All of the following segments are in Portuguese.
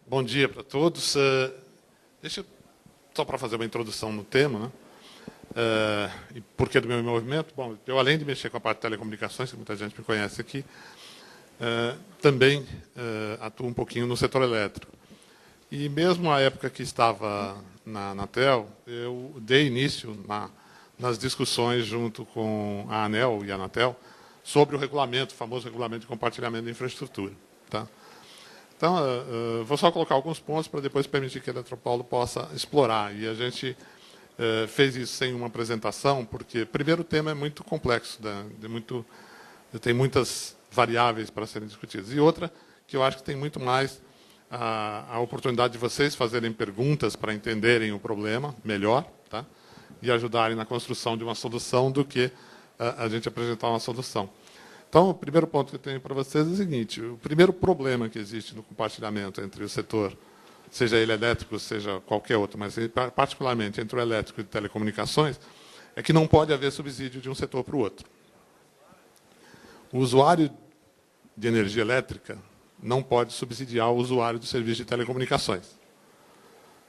Bom dia para todos. Deixa eu, só para fazer uma introdução no tema, né? E por que do meu envolvimento? Bom, eu, além de mexer com a parte de telecomunicações, que muita gente me conhece aqui, também atuo um pouquinho no setor elétrico. E mesmo na época que estava na Anatel, eu dei início nas discussões junto com a ANEEL e a Anatel sobre o regulamento, o famoso regulamento de compartilhamento de infraestrutura. Tá? Então, vou só colocar alguns pontos para depois permitir que a Eletropaulo possa explorar. E a gente fez isso sem uma apresentação, porque, primeiro, o tema é muito complexo, né? Tem muitas variáveis para serem discutidas. E outra, que eu acho que tem muito mais a oportunidade de vocês fazerem perguntas para entenderem o problema melhor, tá? E ajudarem na construção de uma solução do que a gente apresentar uma solução. Então, o primeiro ponto que eu tenho para vocês é o seguinte: o primeiro problema que existe no compartilhamento entre o setor, seja ele elétrico, seja qualquer outro, mas particularmente entre o elétrico e o de telecomunicações, é que não pode haver subsídio de um setor para o outro. O usuário de energia elétrica não pode subsidiar o usuário do serviço de telecomunicações.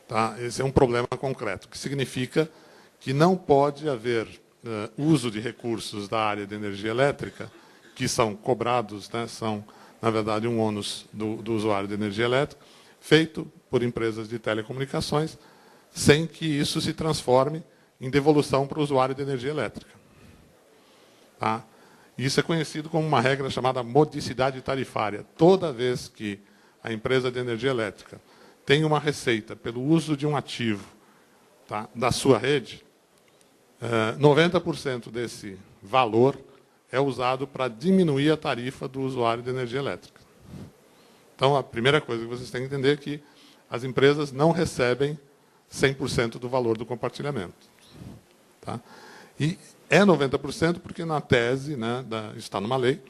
Tá? Esse é um problema concreto, que significa que não pode haver uso de recursos da área de energia elétrica que são cobrados, né, são, na verdade, um ônus do usuário de energia elétrica, feito por empresas de telecomunicações, sem que isso se transforme em devolução para o usuário de energia elétrica. Tá? Isso é conhecido como uma regra chamada modicidade tarifária. Toda vez que a empresa de energia elétrica tem uma receita pelo uso de um ativo, tá, da sua rede, 90% desse valor é usado para diminuir a tarifa do usuário de energia elétrica. Então, a primeira coisa que vocês têm que entender é que as empresas não recebem 100% do valor do compartilhamento. Tá? E é 90% porque, na tese, né, está numa lei,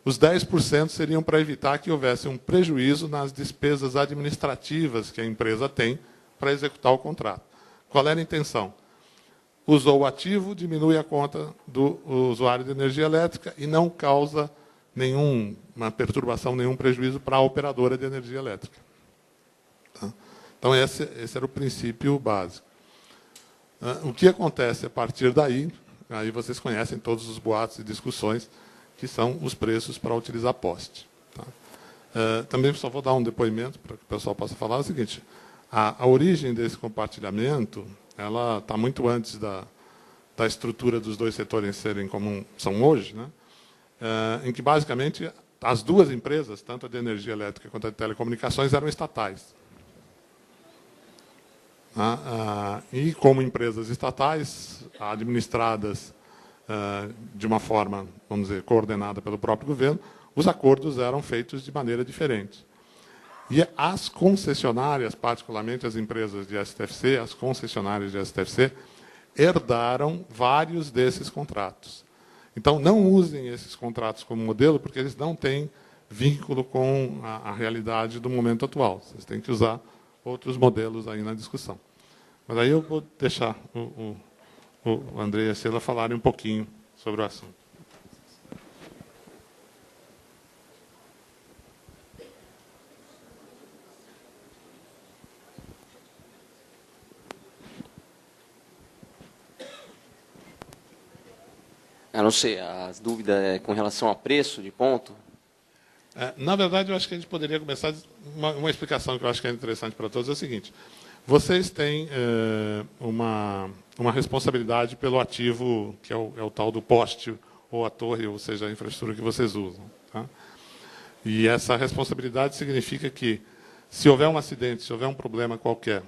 os 10% seriam para evitar que houvesse um prejuízo nas despesas administrativas que a empresa tem para executar o contrato. Qual era a intenção? Usou o ativo, diminui a conta do usuário de energia elétrica e não causa nenhuma perturbação, nenhum prejuízo para a operadora de energia elétrica. Tá? Então, esse era o princípio básico. O que acontece a partir daí, aí vocês conhecem todos os boatos e discussões, que são os preços para utilizar poste. Tá? Também só vou dar um depoimento para que o pessoal possa falar o seguinte: a origem desse compartilhamento ela está muito antes da estrutura dos dois setores serem como são hoje, né? Em que, basicamente, as duas empresas, tanto a de energia elétrica quanto a de telecomunicações, eram estatais. E, como empresas estatais, administradas de uma forma, vamos dizer, coordenada pelo próprio governo, os acordos eram feitos de maneira diferente. E as concessionárias, particularmente as empresas de STFC, as concessionárias de STFC, herdaram vários desses contratos. Então, não usem esses contratos como modelo, porque eles não têm vínculo com a realidade do momento atual. Vocês têm que usar outros modelos aí na discussão. Mas aí eu vou deixar o André e a Sheila falarem um pouquinho sobre o assunto. Eu não sei, as dúvidas é com relação a preço de ponto? Na verdade, eu acho que a gente poderia começar uma explicação que eu acho que é interessante para todos, é o seguinte: vocês têm uma responsabilidade pelo ativo, que é o tal do poste, ou a torre, ou seja, a infraestrutura que vocês usam. Tá? E essa responsabilidade significa que, se houver um acidente, se houver um problema qualquer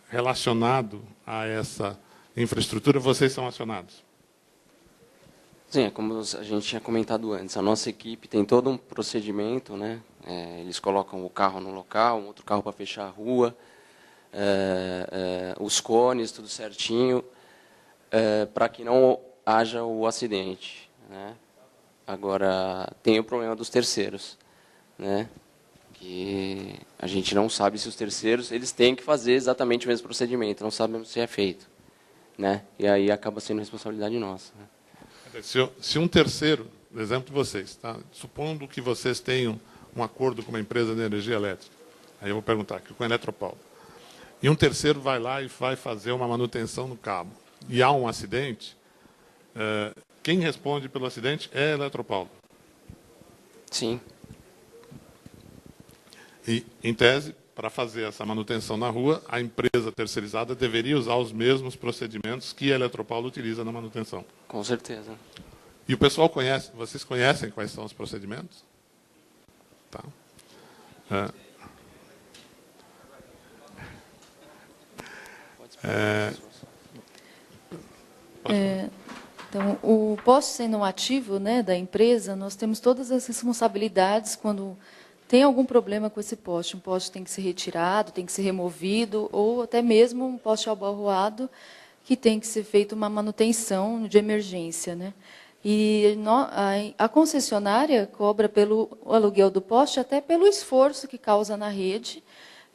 relacionado a essa infraestrutura, vocês são acionados. Sim, é como a gente tinha comentado antes, a nossa equipe tem todo um procedimento, né? Eles colocam o carro no local, um outro carro para fechar a rua, os cones, tudo certinho, para que não haja o acidente. Né? Agora, tem o problema dos terceiros, né? Que a gente não sabe se os terceiros eles têm que fazer exatamente o mesmo procedimento, não sabemos se é feito. Né? E aí acaba sendo responsabilidade nossa. Né? Se um terceiro, exemplo de vocês, tá? Supondo que vocês tenham um acordo com uma empresa de energia elétrica. Aí eu vou perguntar aqui com a Eletropaulo. E um terceiro vai lá e vai fazer uma manutenção no cabo. E há um acidente, quem responde pelo acidente é a Eletropaulo. Sim. E, em tese, para fazer essa manutenção na rua, a empresa terceirizada deveria usar os mesmos procedimentos que a Eletropaulo utiliza na manutenção. Com certeza. E o pessoal conhece, vocês conhecem quais são os procedimentos? Tá. Então, o poste sendo um ativo, né, da empresa, nós temos todas as responsabilidades quando tem algum problema com esse poste. Um poste tem que ser retirado, tem que ser removido, ou até mesmo um poste abalroado, que tem que ser feita uma manutenção de emergência, né? E a concessionária cobra pelo aluguel do poste, até pelo esforço que causa na rede,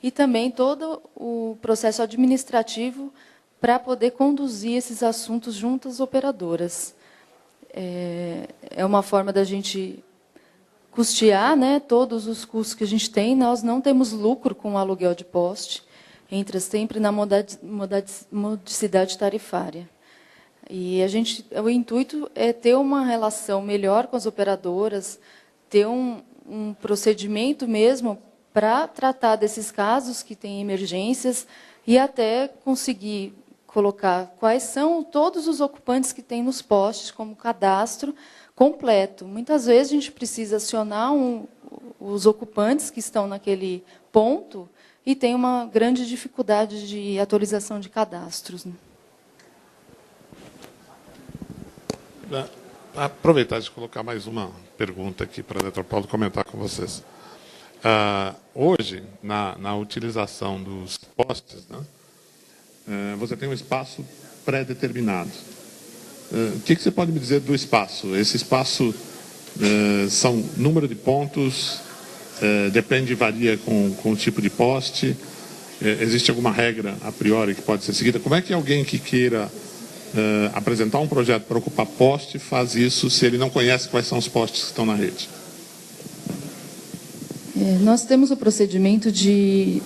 e também todo o processo administrativo para poder conduzir esses assuntos junto às operadoras. É uma forma da gente custear, né, todos os custos que a gente tem. Nós não temos lucro com o aluguel de poste, entra sempre na modicidade tarifária. E o intuito é ter uma relação melhor com as operadoras, ter um procedimento mesmo para tratar desses casos que têm emergências e até conseguir colocar quais são todos os ocupantes que tem nos postes, como cadastro completo. Muitas vezes a gente precisa acionar os ocupantes que estão naquele ponto e tem uma grande dificuldade de atualização de cadastros, né? Aproveitar de colocar mais uma pergunta aqui para a Eletropaulo comentar com vocês. Hoje, na utilização dos postes, né, você tem um espaço pré-determinado. O que você pode me dizer do espaço? Esse espaço são número de pontos, depende, varia com o tipo de poste, existe alguma regra a priori que pode ser seguida? Como é que alguém que queira apresentar um projeto para ocupar poste faz isso se ele não conhece quais são os postes que estão na rede? Nós temos o procedimento de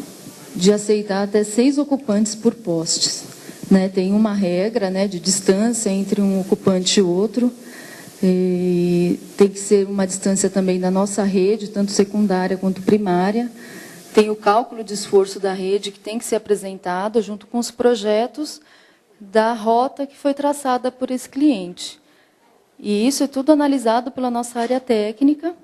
aceitar até 6 ocupantes por postes, né? Tem uma regra, né, de distância entre um ocupante e outro. E tem que ser uma distância também da nossa rede, tanto secundária quanto primária. Tem o cálculo de esforço da rede que tem que ser apresentado junto com os projetos da rota que foi traçada por esse cliente. E isso é tudo analisado pela nossa área técnica.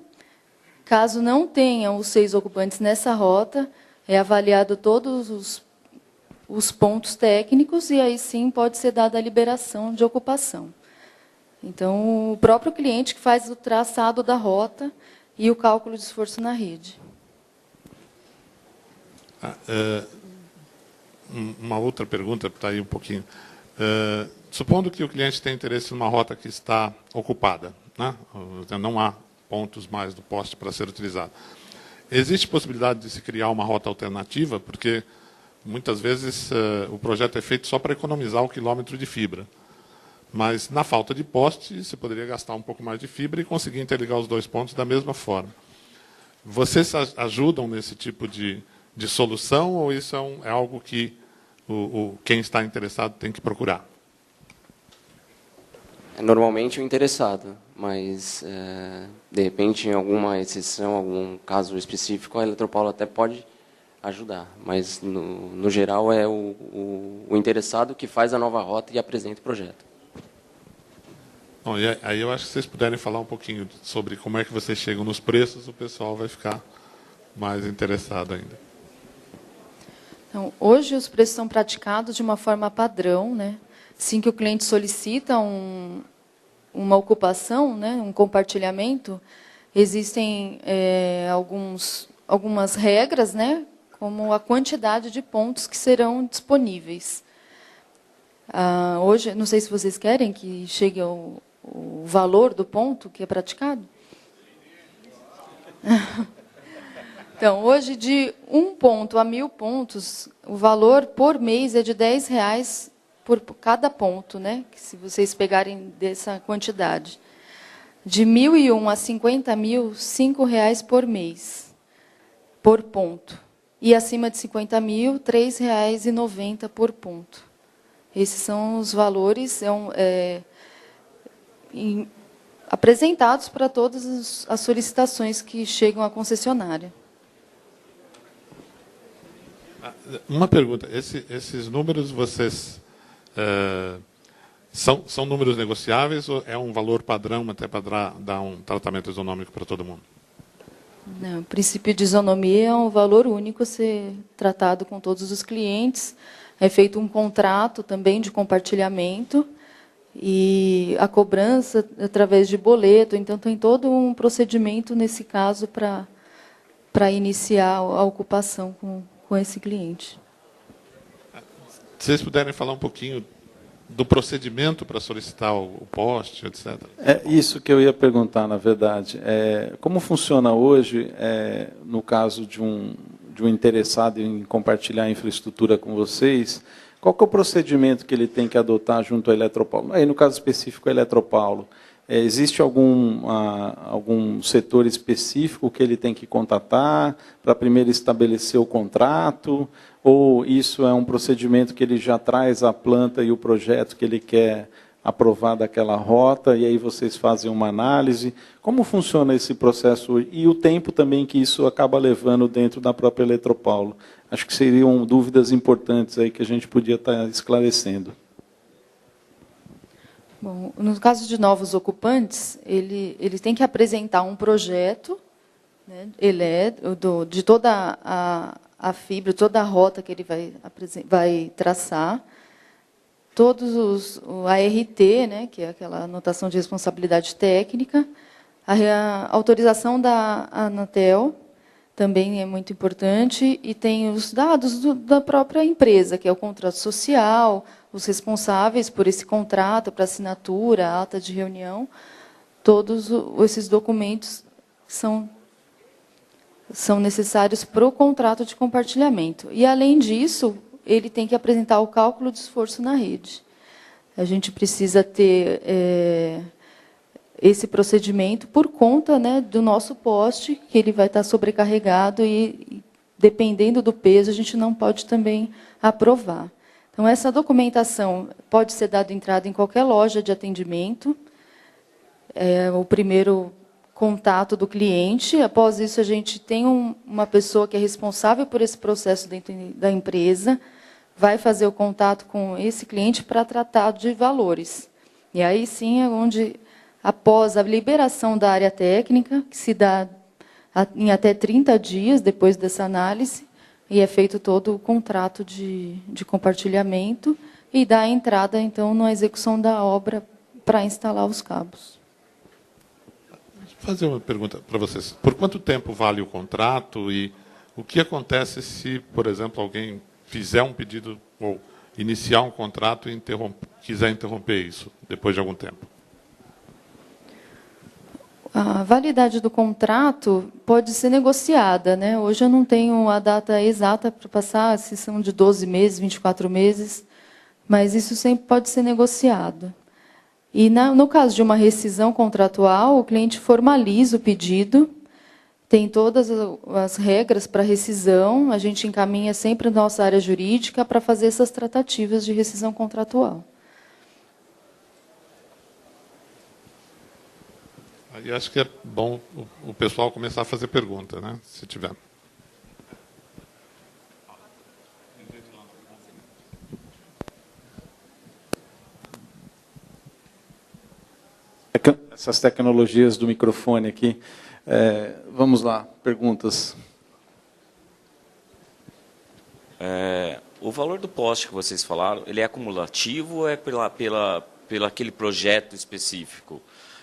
Caso não tenham os 6 ocupantes nessa rota, é avaliado todos os pontos técnicos e aí sim pode ser dada a liberação de ocupação. Então, o próprio cliente que faz o traçado da rota e o cálculo de esforço na rede. Uma outra pergunta, está aí um pouquinho. Supondo que o cliente tem interesse numa rota que está ocupada, né? Não há pontos mais do poste para ser utilizado. Existe possibilidade de se criar uma rota alternativa? Porque muitas vezes o projeto é feito só para economizar o quilômetro de fibra. Mas, na falta de poste, você poderia gastar um pouco mais de fibra e conseguir interligar os 2 pontos da mesma forma. Vocês ajudam nesse tipo de solução ou isso é algo que quem está interessado tem que procurar? Normalmente o interessado, mas, de repente, em alguma exceção, algum caso específico, a Eletropaulo até pode ajudar. Mas, no geral, é o interessado que faz a nova rota e apresenta o projeto. Bom, e aí eu acho que vocês puderem falar um pouquinho sobre como é que vocês chegam nos preços, o pessoal vai ficar mais interessado ainda. Então, hoje os preços são praticados de uma forma padrão, né? Assim que o cliente solicita uma ocupação, né, um compartilhamento, existem algumas regras, né, como a quantidade de pontos que serão disponíveis. Hoje, não sei se vocês querem que chegue o valor do ponto que é praticado. Então, hoje, de 1 ponto a 1.000 pontos, o valor por mês é de R$10 por cada ponto, né? Se vocês pegarem dessa quantidade. De 1.001 a 50.000, R$ 5,00 por mês, por ponto. E acima de 50.000, R$ 3,90 por ponto. Esses são os valores apresentados para todas as solicitações que chegam à concessionária. Uma pergunta. Esses números, vocês são números negociáveis ou é um valor padrão até para dar um tratamento isonômico para todo mundo? Não, o princípio de isonomia é um valor único a ser tratado com todos os clientes. É feito um contrato também de compartilhamento e a cobrança através de boleto. Então, tem todo um procedimento, nesse caso, para iniciar a ocupação com esse cliente. Se vocês puderem falar um pouquinho do procedimento para solicitar o poste, etc. É isso que eu ia perguntar, na verdade. Como funciona hoje, no caso de um interessado em compartilhar a infraestrutura com vocês, qual que é o procedimento que ele tem que adotar junto à Eletropaulo? Aí, no caso específico, a Eletropaulo, existe algum setor específico que ele tem que contatar para primeiro estabelecer o contrato? Ou isso é um procedimento que ele já traz a planta e o projeto que ele quer aprovar daquela rota, e aí vocês fazem uma análise? Como funciona esse processo e o tempo também que isso acaba levando dentro da própria Eletropaulo? Acho que seriam dúvidas importantes aí que a gente podia estar esclarecendo. Bom, no caso de novos ocupantes, ele tem que apresentar um projeto, né, de toda a fibra, toda a rota que ele vai traçar, todos a ART, né, que é aquela anotação de responsabilidade técnica, a autorização da Anatel, também é muito importante, e tem os dados da própria empresa, que é o contrato social, os responsáveis por esse contrato, para assinatura, ata de reunião. Todos esses documentos são necessários para o contrato de compartilhamento. E, além disso, ele tem que apresentar o cálculo de esforço na rede. A gente precisa ter esse procedimento por conta, né, do nosso poste, que ele vai estar sobrecarregado e, dependendo do peso, a gente não pode também aprovar. Então, essa documentação pode ser dada entrada em qualquer loja de atendimento. O primeiro contato do cliente. Após isso, a gente tem uma pessoa que é responsável por esse processo dentro da empresa, vai fazer o contato com esse cliente para tratar de valores. E aí sim é onde, após a liberação da área técnica, que se dá em até 30 dias depois dessa análise, e é feito todo o contrato de compartilhamento e dá a entrada, então, na execução da obra para instalar os cabos. Vou fazer uma pergunta para vocês. Por quanto tempo vale o contrato e o que acontece se, por exemplo, alguém fizer um pedido ou iniciar um contrato e quiser interromper isso depois de algum tempo? A validade do contrato pode ser negociada, né? Hoje eu não tenho a data exata para passar, se são de 12 meses, 24 meses, mas isso sempre pode ser negociado. E, no caso de uma rescisão contratual, o cliente formaliza o pedido, tem todas as regras para rescisão, a gente encaminha sempre a nossa área jurídica para fazer essas tratativas de rescisão contratual. Aí acho que é bom o pessoal começar a fazer pergunta, né? Se tiver. Essas tecnologias do microfone aqui. Vamos lá, perguntas. O valor do poste que vocês falaram, ele é acumulativo ou é pela aquele projeto específico?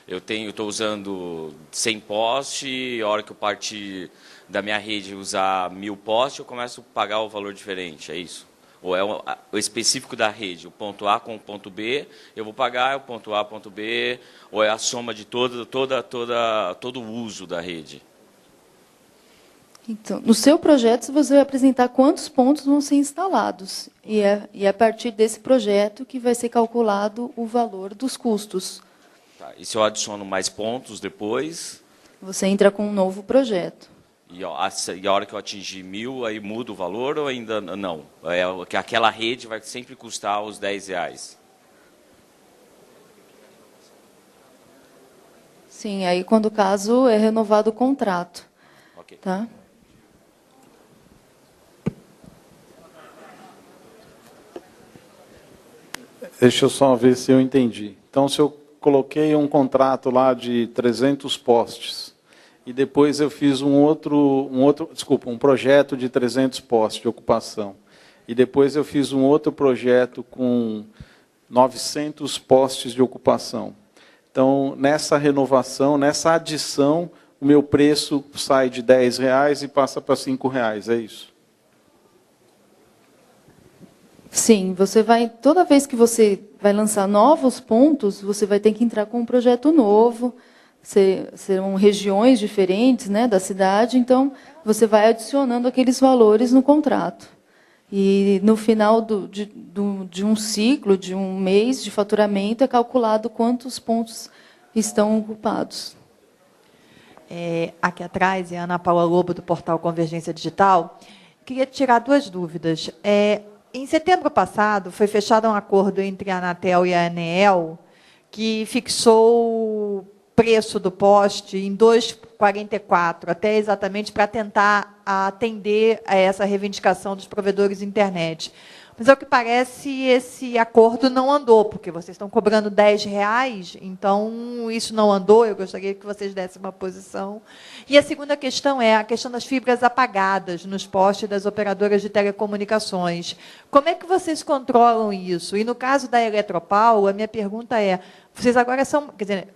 Eu estou usando 100 postes, e a hora que eu partir da minha rede usar 1000 postes, eu começo a pagar o valor diferente, é isso? Ou é o específico da rede, o ponto A com o ponto B, eu vou pagar o ponto A, ponto B, ou é a soma de todo o uso da rede? Então, no seu projeto, você vai apresentar quantos pontos vão ser instalados. E é a partir desse projeto que vai ser calculado o valor dos custos. Tá. E se eu adiciono mais pontos depois? Você entra com um novo projeto. E a hora que eu atingir 1.000, aí muda o valor ou ainda não? Que aquela rede vai sempre custar os R$10? Sim, aí quando o caso é renovado o contrato. Ok. Tá? Deixa eu só ver se eu entendi. Então, se eu coloquei um contrato lá de 300 postes, e depois eu fiz um projeto de 300 postes de ocupação, e depois eu fiz um outro projeto com 900 postes de ocupação. Então, nessa renovação, nessa adição, o meu preço sai de R$10 e passa para R$5, é isso? Sim, toda vez que você vai lançar novos pontos, você vai ter que entrar com um projeto novo, serão regiões diferentes, né, da cidade, então você vai adicionando aqueles valores no contrato. E no final de um ciclo, de um mês de faturamento, é calculado quantos pontos estão ocupados. Aqui atrás, é a Ana Paula Lobo, do portal Convergência Digital. Queria tirar 2 dúvidas. Em setembro passado, foi fechado um acordo entre a Anatel e a ANEEL que fixou o preço do poste em 2,44, até exatamente para tentar atender a essa reivindicação dos provedores de internet. Mas, ao que parece, esse acordo não andou, porque vocês estão cobrando R$10, então isso não andou. Eu gostaria que vocês dessem uma posição. E a segunda questão é a questão das fibras apagadas nos postes das operadoras de telecomunicações. Como é que vocês controlam isso? E, no caso da Eletropaulo, a minha pergunta é, vocês agora são... Quer dizer,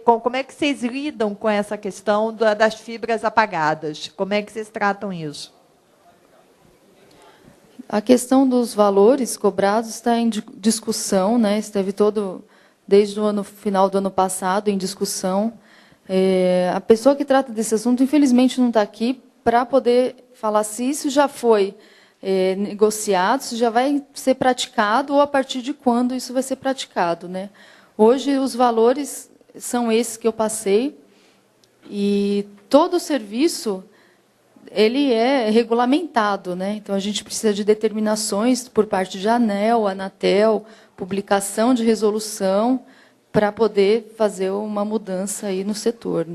como é que vocês lidam com essa questão das fibras apagadas? Como é que vocês tratam isso? A questão dos valores cobrados está em discussão, né? Esteve desde o final do ano passado em discussão. A pessoa que trata desse assunto, infelizmente, não está aqui para poder falar se isso já foi negociado, se já vai ser praticado ou a partir de quando isso vai ser praticado, né? Hoje, os valores são esses que eu passei e todo o serviço ele é regulamentado, né? Então a gente precisa de determinações por parte de ANEEL, Anatel, publicação de resolução para poder fazer uma mudança aí no setor.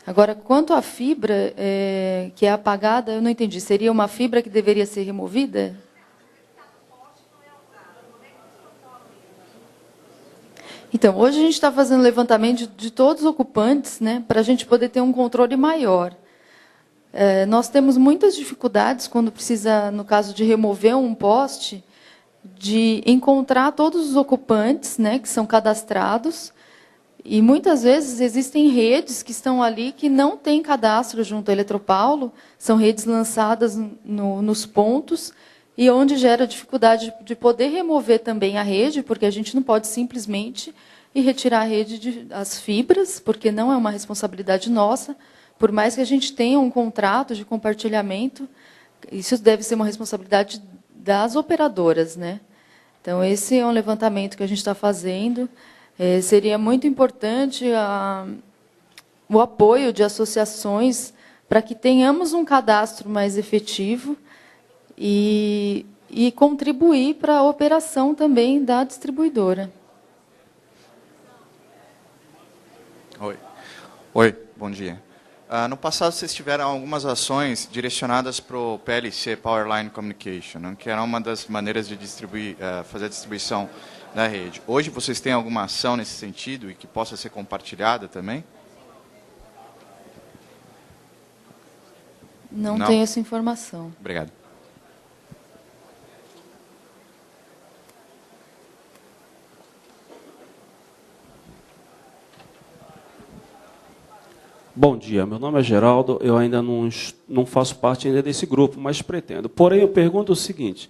Agora, quanto à fibra que é apagada, eu não entendi. Seria uma fibra que deveria ser removida? Então, hoje a gente está fazendo levantamento de todos os ocupantes, né, para a gente poder ter um controle maior. Nós temos muitas dificuldades quando precisa, no caso de remover um poste, de encontrar todos os ocupantes, né, que são cadastrados, e muitas vezes existem redes que estão ali que não têm cadastro junto à Eletropaulo, são redes lançadas nos pontos, e onde gera dificuldade de poder remover também a rede, porque a gente não pode simplesmente ir retirar a rede as fibras, porque não é uma responsabilidade nossa. Por mais que a gente tenha um contrato de compartilhamento, isso deve ser uma responsabilidade das operadoras, né? Então, esse é um levantamento que a gente está fazendo. Seria muito importante o apoio de associações para que tenhamos um cadastro mais efetivo e contribuir para a operação também da distribuidora. Oi, bom dia. No passado, vocês tiveram algumas ações direcionadas para o PLC, Powerline Communication, né, que era uma das maneiras de fazer a distribuição da rede. Hoje, vocês têm alguma ação nesse sentido e que possa ser compartilhada também? Não tenho essa informação. Obrigado. Bom dia, meu nome é Geraldo, eu ainda não faço parte ainda desse grupo, mas pretendo. Porém, eu pergunto o seguinte,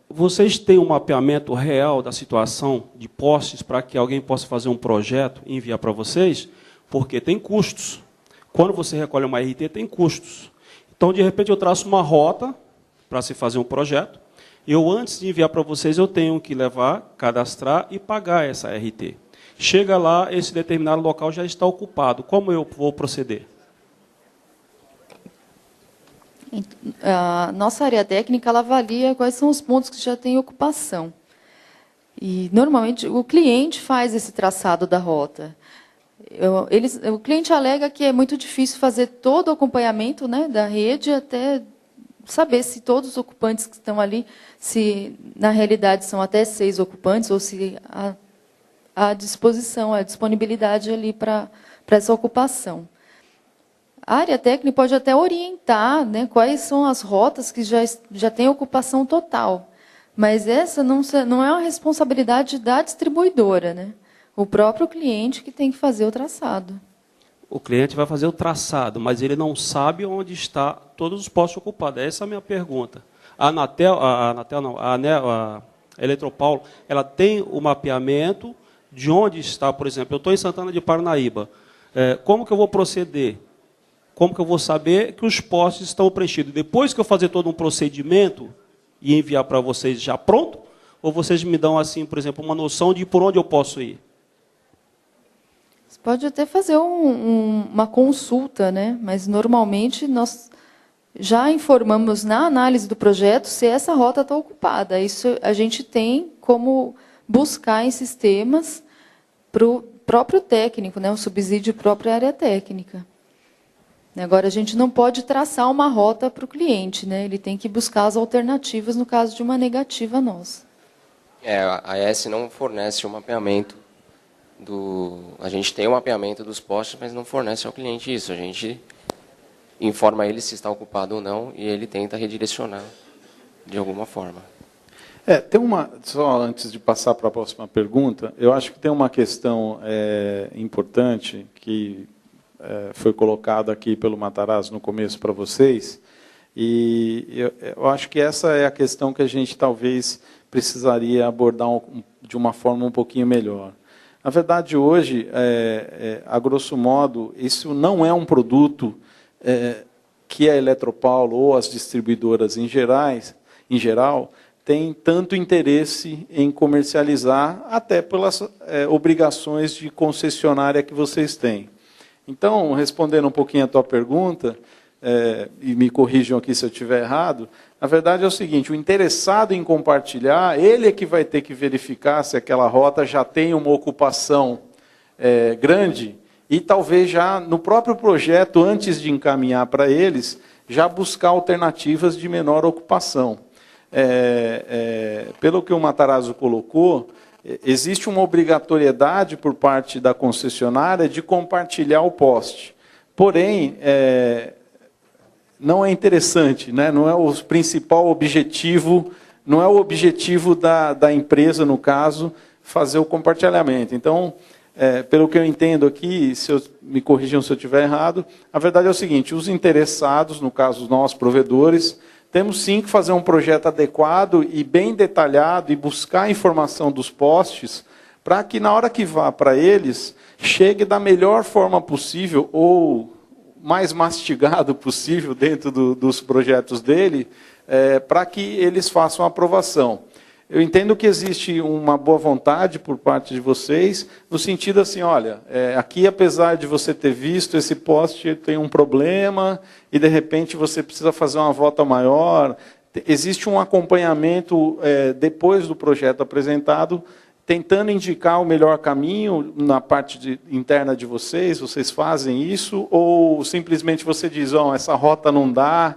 vocês têm um mapeamento real da situação de postes para que alguém possa fazer um projeto e enviar para vocês? Porque tem custos. Quando você recolhe uma RT, tem custos. Então, de repente, eu traço uma rota para se fazer um projeto. Antes de enviar para vocês, eu tenho que levar, cadastrar e pagar essa RT. chega lá, esse determinado local já está ocupado. Como eu vou proceder? A nossa área técnica ela avalia quais são os pontos que já têm ocupação. E, normalmente, o cliente faz esse traçado da rota. O cliente alega que é muito difícil fazer todo o acompanhamento, né, da rede até saber se todos os ocupantes que estão ali, se na realidade são até 6 ocupantes, ou se há disposição, a disponibilidade ali para essa ocupação. A área técnica pode até orientar, né, quais são as rotas que já têm ocupação total, mas essa não é uma responsabilidade da distribuidora, né? O próprio cliente que tem que fazer o traçado. O cliente vai fazer o traçado, mas ele não sabe onde está todos os postos ocupados. Essa é a minha pergunta. A Eletropaulo, ela tem o mapeamento de onde está, por exemplo, eu estou em Santana de Parnaíba. Como que eu vou proceder? Como que eu vou saber que os postos estão preenchidos? Depois que eu fazer todo um procedimento e enviar para vocês já pronto? Ou vocês me dão, assim, por exemplo, uma noção de por onde eu posso ir? Você pode até fazer uma consulta, né? Mas, normalmente, nós já informamos na análise do projeto se essa rota está ocupada. Isso a gente tem como buscar em sistemas para o próprio técnico, né? O subsídio próprio à área técnica. Agora, a gente não pode traçar uma rota para o cliente, né? Ele tem que buscar as alternativas no caso de uma negativa nossa. A AES não fornece o mapeamento a gente tem o mapeamento dos postes, mas não fornece ao cliente isso. A gente informa ele se está ocupado ou não e ele tenta redirecionar de alguma forma. Só antes de passar para a próxima pergunta, eu acho que tem uma questão importante que foi colocado aqui pelo Matarazzo no começo para vocês, e eu acho que essa é a questão que a gente talvez precisaria abordar de uma forma um pouquinho melhor. Na verdade, hoje, a grosso modo, isso não é um produto que a Eletropaulo ou as distribuidoras em geral têm tanto interesse em comercializar, até pelas obrigações de concessionária que vocês têm. Então, respondendo um pouquinho a tua pergunta, e me corrijam aqui se eu estiver errado, na verdade é o seguinte, o interessado em compartilhar, ele é que vai ter que verificar se aquela rota já tem uma ocupação grande, e talvez já no próprio projeto, antes de encaminhar para eles, já buscar alternativas de menor ocupação. Pelo que o Matarazzo colocou, existe uma obrigatoriedade por parte da concessionária de compartilhar o poste. Porém, não é interessante, né? Não é o principal objetivo, não é o objetivo da empresa, no caso, fazer o compartilhamento. Então, pelo que eu entendo aqui, me corrijam se eu estiver errado, a verdade é o seguinte, os interessados, no caso nós, provedores, temos sim que fazer um projeto adequado e bem detalhado e buscar a informação dos postes para que, na hora que vá para eles, chegue da melhor forma possível ou mais mastigado possível dentro dos projetos dele, para que eles façam a aprovação. Eu entendo que existe uma boa vontade por parte de vocês, no sentido assim, olha, aqui apesar de você ter visto esse poste tem um problema e de repente você precisa fazer uma volta maior, existe um acompanhamento depois do projeto apresentado, tentando indicar o melhor caminho na parte interna de vocês fazem isso, ou simplesmente você diz, essa rota não dá,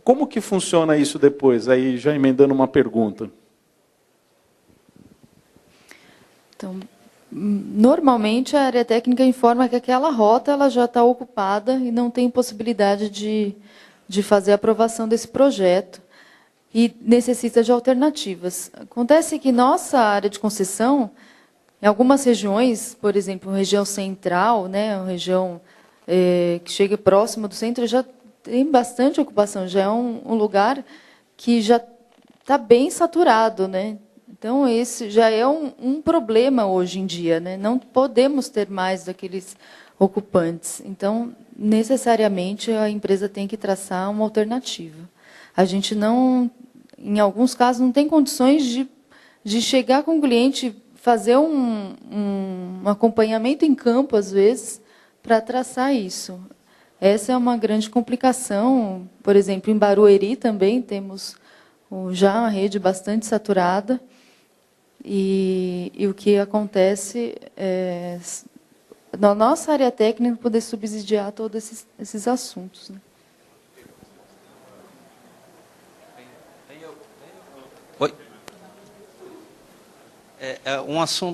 como que funciona isso depois? Aí já emendando uma pergunta. Então, normalmente a área técnica informa que aquela rota ela já está ocupada e não tem possibilidade de fazer a aprovação desse projeto e necessita de alternativas. Acontece que nossa área de concessão, em algumas regiões, por exemplo, região central, né, uma região que chega próxima do centro, já tem bastante ocupação, já é um lugar que já está bem saturado, né? Então, esse já é um problema hoje em dia, né? Não podemos ter mais daqueles ocupantes. Então, necessariamente, a empresa tem que traçar uma alternativa. A gente não, em alguns casos, não tem condições de chegar com o cliente, fazer um acompanhamento em campo, às vezes, para traçar isso. Essa é uma grande complicação. Por exemplo, em Barueri também temos já uma rede bastante saturada, e o que acontece é, na nossa área técnica, poder subsidiar todos esses assuntos, né? Oi.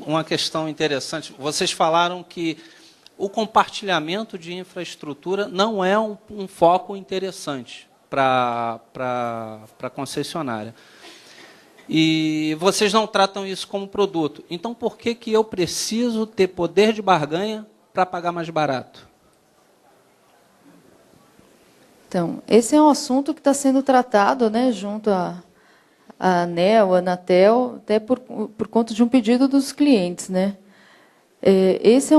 Uma questão interessante. Vocês falaram que o compartilhamento de infraestrutura não é um foco interessante para a concessionária. E vocês não tratam isso como produto. Então, por que eu preciso ter poder de barganha para pagar mais barato? Então, esse é um assunto que está sendo tratado, né, junto à ANEEL, à Anatel, até por conta de um pedido dos clientes, né? Esse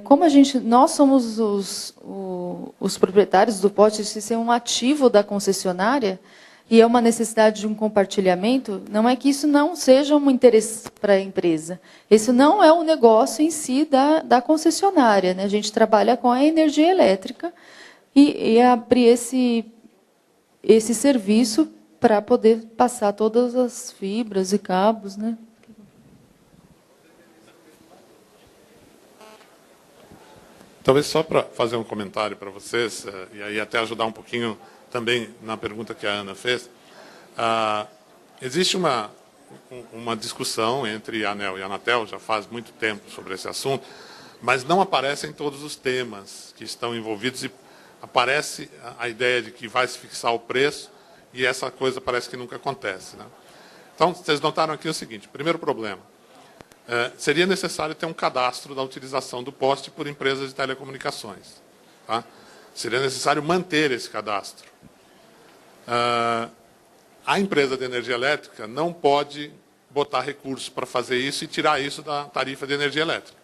como nós somos os proprietários do poste, esse é um ativo da concessionária e é uma necessidade de um compartilhamento. Não é que isso não seja um interesse para a empresa. Isso não é o negócio em si da concessionária, né? A gente trabalha com a energia elétrica e abrir esse serviço para poder passar todas as fibras e cabos, né? Talvez só para fazer um comentário para vocês, e aí até ajudar um pouquinho também na pergunta que a Ana fez. Existe uma discussão entre a ANEEL e a Anatel, já faz muito tempo, sobre esse assunto, mas não aparecem todos os temas que estão envolvidos, e aparece a ideia de que vai se fixar o preço, e essa coisa parece que nunca acontece, né? Então, vocês notaram aqui o seguinte: primeiro problema, seria necessário ter um cadastro da utilização do poste por empresas de telecomunicações, tá? Seria necessário manter esse cadastro. A empresa de energia elétrica não pode botar recursos para fazer isso e tirar isso da tarifa de energia elétrica.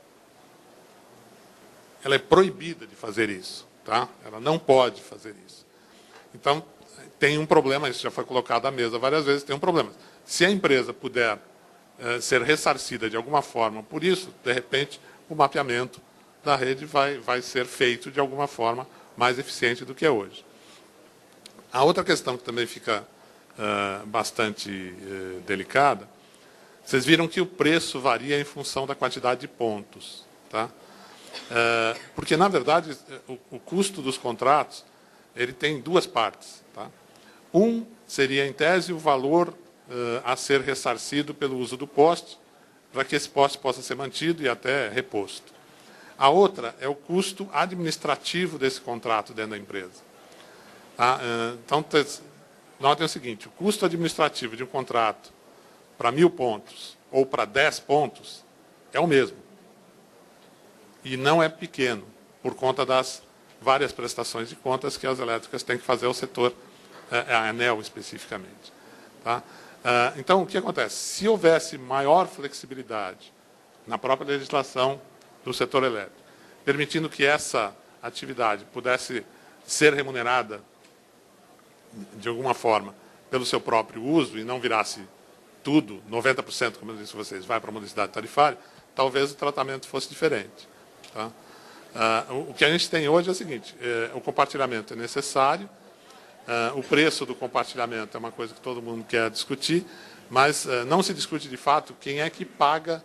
Ela é proibida de fazer isso, tá? Ela não pode fazer isso. Então, tem um problema, isso já foi colocado à mesa várias vezes, tem um problema. Se a empresa puder ser ressarcida de alguma forma por isso, de repente, o mapeamento da rede vai ser feito de alguma forma mais eficiente do que é hoje. A outra questão que também fica bastante delicada, vocês viram que o preço varia em função da quantidade de pontos, tá? Porque, na verdade, o custo dos contratos ele tem duas partes, tá? Um seria, em tese, o valor a ser ressarcido pelo uso do poste, para que esse poste possa ser mantido e até reposto. A outra é o custo administrativo desse contrato dentro da empresa. Tá? Então, notem o seguinte: o custo administrativo de um contrato para 1.000 pontos ou para 10 pontos é o mesmo. E não é pequeno, por conta das várias prestações de contas que as elétricas têm que fazer ao setor, a ANEEL especificamente. Tá? Então, o que acontece? Se houvesse maior flexibilidade na própria legislação do setor elétrico, permitindo que essa atividade pudesse ser remunerada de alguma forma pelo seu próprio uso e não virasse tudo, 90%, como eu disse a vocês, vai para a modicidade tarifária, talvez o tratamento fosse diferente. Tá? O que a gente tem hoje é o seguinte: o compartilhamento é necessário, o preço do compartilhamento é uma coisa que todo mundo quer discutir, mas não se discute de fato quem é que paga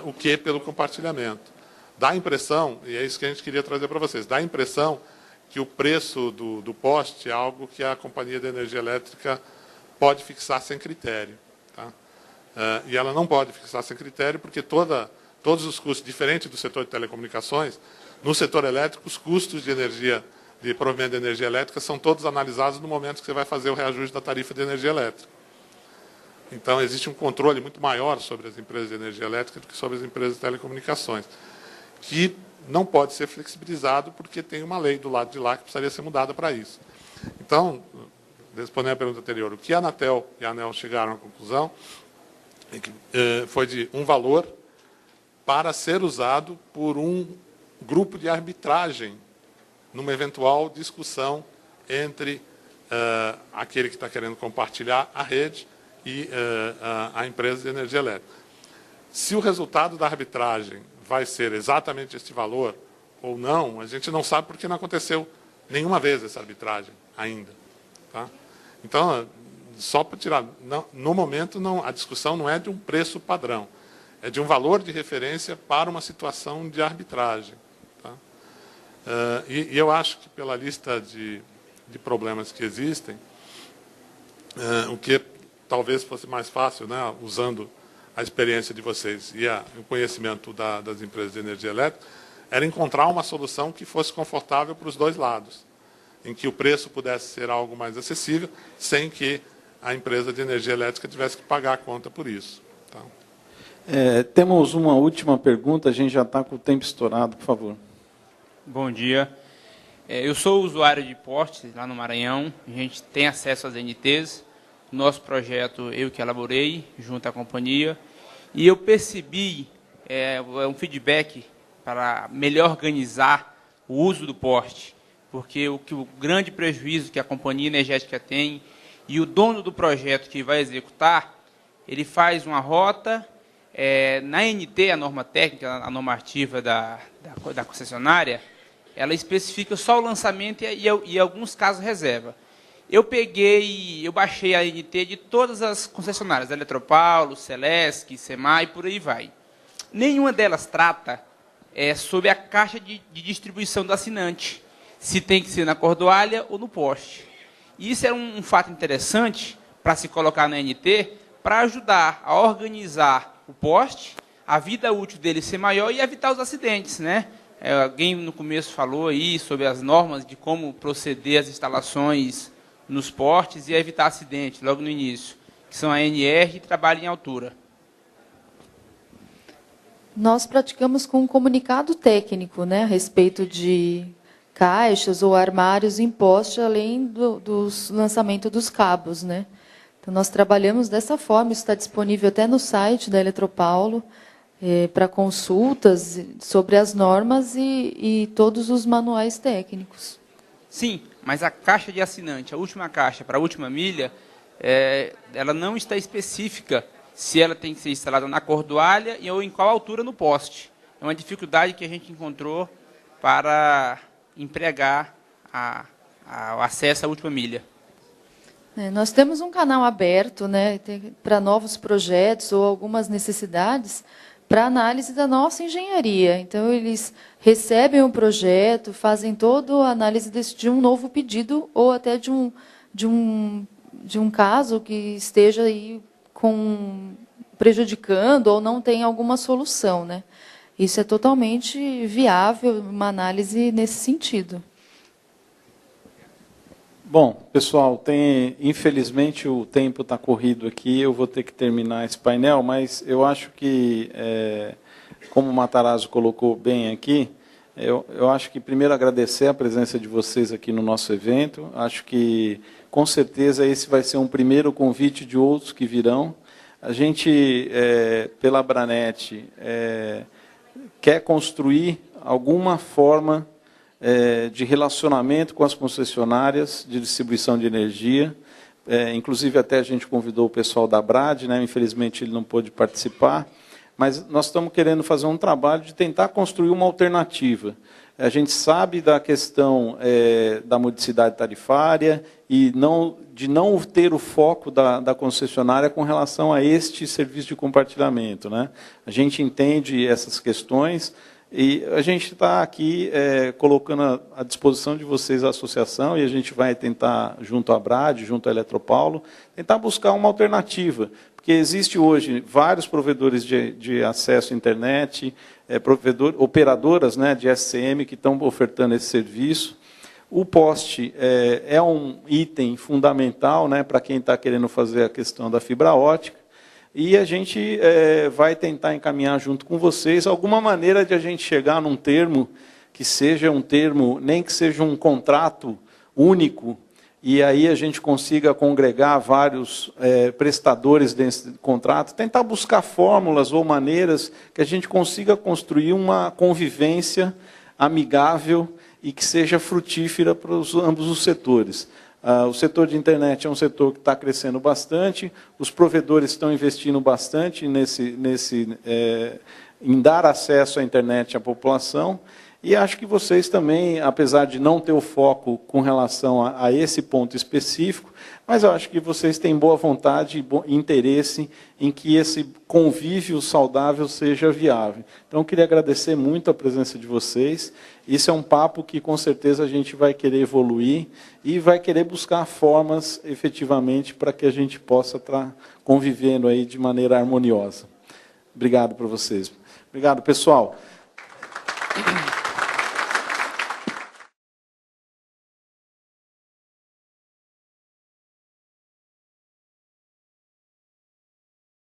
o que pelo compartilhamento. Dá a impressão, e é isso que a gente queria trazer para vocês, dá a impressão que o preço do poste é algo que a Companhia de Energia Elétrica pode fixar sem critério. Tá? E ela não pode fixar sem critério porque todos os custos, diferente do setor de telecomunicações, no setor elétrico, os custos de energia, de provimento de energia elétrica, são todos analisados no momento que você vai fazer o reajuste da tarifa de energia elétrica. Então, existe um controle muito maior sobre as empresas de energia elétrica do que sobre as empresas de telecomunicações, que não pode ser flexibilizado porque tem uma lei do lado de lá que precisaria ser mudada para isso. Então, respondendo à pergunta anterior, o que a Anatel e a ANEEL chegaram à conclusão é que, foi de um valor para ser usado por um grupo de arbitragem numa eventual discussão entre aquele que está querendo compartilhar a rede e a empresa de energia elétrica. Se o resultado da arbitragem vai ser exatamente este valor ou não, a gente não sabe porque não aconteceu nenhuma vez essa arbitragem ainda. Tá? Então, só para tirar, no momento a discussão não é de um preço padrão, é de um valor de referência para uma situação de arbitragem. Tá? E eu acho que pela lista de problemas que existem, o que talvez fosse mais fácil, né, usando a experiência de vocês e o conhecimento das empresas de energia elétrica, era encontrar uma solução que fosse confortável para os dois lados, em que o preço pudesse ser algo mais acessível, sem que a empresa de energia elétrica tivesse que pagar a conta por isso. Tá? Temos uma última pergunta, a gente já está com o tempo estourado, por favor. Bom dia. Eu sou usuário de postes lá no Maranhão, a gente tem acesso às NTs, nosso projeto eu que elaborei, junto à companhia, e eu percebi um feedback para melhor organizar o uso do poste, porque o grande prejuízo que a companhia energética tem e o dono do projeto que vai executar, ele faz uma rota, na NT, a norma técnica, a normativa da concessionária, ela especifica só o lançamento e em alguns casos, reserva. Eu baixei a NT de todas as concessionárias, Eletropaulo, Celesc, Semai, por aí vai. Nenhuma delas trata sobre a caixa de distribuição do assinante, se tem que ser na cordoalha ou no poste. E isso é um fato interessante para se colocar na NT, para ajudar a organizar o poste, a vida útil dele ser maior e evitar os acidentes, né? Alguém no começo falou aí sobre as normas de como proceder as instalações nos postes e evitar acidentes, logo no início, que são a ANR e trabalho em altura. Nós praticamos com um comunicado técnico, né, a respeito de caixas ou armários em poste, além do lançamento dos cabos, né? Então, nós trabalhamos dessa forma, isso está disponível até no site da Eletropaulo, para consultas sobre as normas e todos os manuais técnicos. Sim, mas a caixa de assinante, a última caixa para a última milha, ela não está específica se ela tem que ser instalada na cordoalha ou em qual altura no poste. É uma dificuldade que a gente encontrou para empregar o acesso à última milha. Nós temos um canal aberto, né, para novos projetos ou algumas necessidades para análise da nossa engenharia. Então, eles recebem um projeto, fazem toda a análise de um novo pedido ou até de um caso que esteja aí prejudicando ou não tem alguma solução, né? Isso é totalmente viável, uma análise nesse sentido. Bom, pessoal, infelizmente o tempo está corrido aqui, eu vou ter que terminar esse painel, mas eu acho que, como o Matarazzo colocou bem aqui, eu acho que primeiro agradecer a presença de vocês aqui no nosso evento, acho que com certeza esse vai ser um primeiro convite de outros que virão. A gente, pela Abranet, quer construir alguma forma de relacionamento com as concessionárias de distribuição de energia. Inclusive, até a gente convidou o pessoal da Brad, né? Infelizmente, ele não pôde participar, mas nós estamos querendo fazer um trabalho de tentar construir uma alternativa. A gente sabe da questão da modicidade tarifária e de não ter o foco da concessionária com relação a este serviço de compartilhamento, né? A gente entende essas questões e a gente está aqui colocando à disposição de vocês a associação e a gente vai tentar, junto à Brad, junto à Eletropaulo, tentar buscar uma alternativa. Porque existe hoje vários provedores de acesso à internet, operadoras, né, de SCM que estão ofertando esse serviço. O poste é um item fundamental, né, para quem está querendo fazer a questão da fibra ótica. E a gente vai tentar encaminhar junto com vocês alguma maneira de a gente chegar num termo que seja um termo, nem que seja um contrato único, e aí a gente consiga congregar vários prestadores desse contrato, tentar buscar fórmulas ou maneiras que a gente consiga construir uma convivência amigável e que seja frutífera para ambos os setores. O setor de internet é um setor que está crescendo bastante, os provedores estão investindo bastante em dar acesso à internet à população, e acho que vocês também, apesar de não ter o foco com relação a esse ponto específico, mas eu acho que vocês têm boa vontade e interesse em que esse convívio saudável seja viável. Então, eu queria agradecer muito a presença de vocês. Isso é um papo que, com certeza, a gente vai querer evoluir e vai querer buscar formas, efetivamente, para que a gente possa estar convivendo aí de maneira harmoniosa. Obrigado por vocês. Obrigado, pessoal.